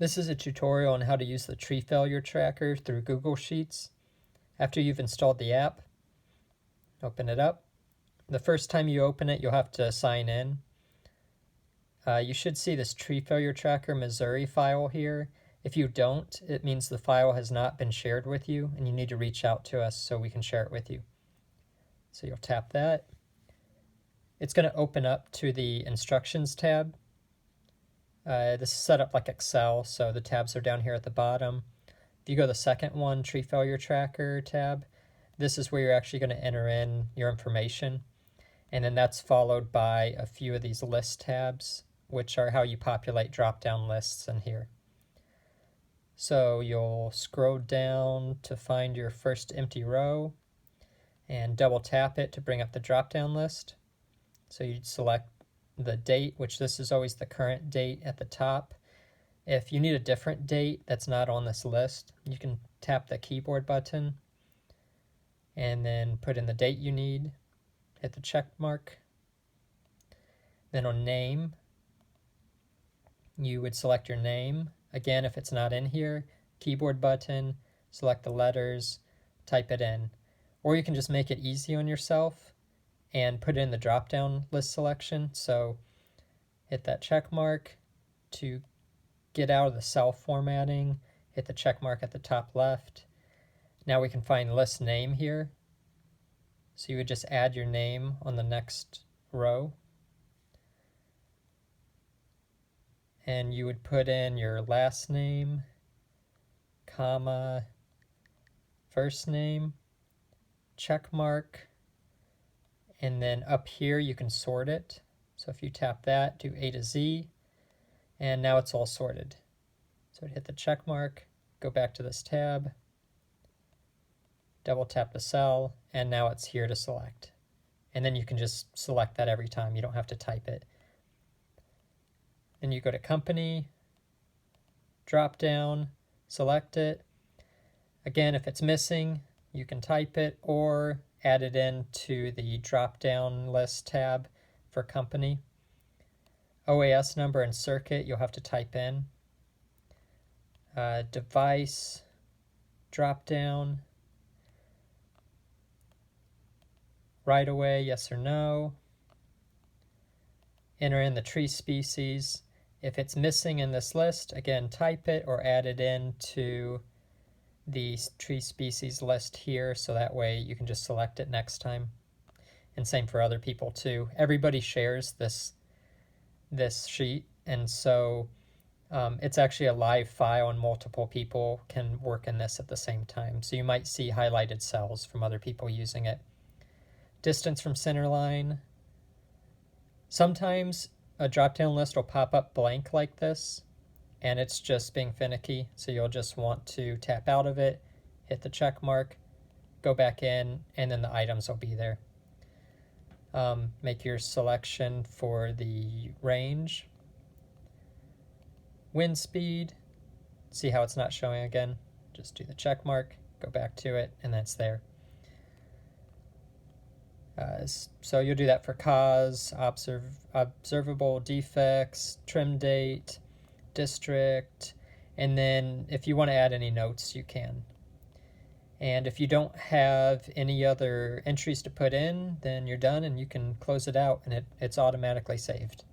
This is a tutorial on how to use the tree failure tracker through Google Sheets. After you've installed the app, open it up. The first time you open it, you'll have to sign in. You should see this tree failure tracker Missouri file here. If you don't, it means the file has not been shared with you and you need to reach out to us so we can share it with you. So you'll tap that. It's going to open up to the instructions tab. This is set up like Excel, so the tabs are down here at the bottom. If you go to the second one, Tree Failure Tracker tab, this is where you're actually going to enter in your information. And then that's followed by a few of these list tabs, which are how you populate drop-down lists in here. So you'll scroll down to find your first empty row and double tap it to bring up the drop-down list. So you'd select the date, which this is always the current date at the top. If you need a different date that's not on this list, you can tap the keyboard button and then put in the date you need, hit the check mark. Then on name, you would select your name. Again, if it's not in here, keyboard button, select the letters, type it in. Or you can just make it easy on yourself and put in the drop-down list selection. So hit that check mark to get out of the cell formatting, hit the check mark at the top left. Now we can find list name here. So you would just add your name on the next row. And you would put in your last name, comma, first name, check mark, and then up here you can sort it. So if you tap that, do A to Z, and now it's all sorted. So hit the check mark, go back to this tab, double tap the cell, and now it's here to select. And then you can just select that every time, you don't have to type it. Then you go to company, drop down, select it. Again, if it's missing, you can type it or add it into the drop-down list tab for company. OAS number and circuit you'll have to type in. Device, drop-down, right away, yes or no. Enter in the tree species. If it's missing in this list, again, type it or add it into the tree species list here, so that way you can just select it next time. And same for other people too. Everybody shares this sheet, and so it's actually a live file and multiple people can work in this at the same time. So you might see highlighted cells from other people using it. Distance from center line. Sometimes a drop-down list will pop up blank like this, and it's just being finicky, so you'll just want to tap out of it, hit the check mark, go back in, and then the items will be there. Make your selection for the range. Wind speed, see how it's not showing again? Just do the check mark, go back to it, and that's there. So you'll do that for cause, observable defects, trim date, district, and then if you want to add any notes, you can. And if you don't have any other entries to put in, then you're done and you can close it out and it's automatically saved.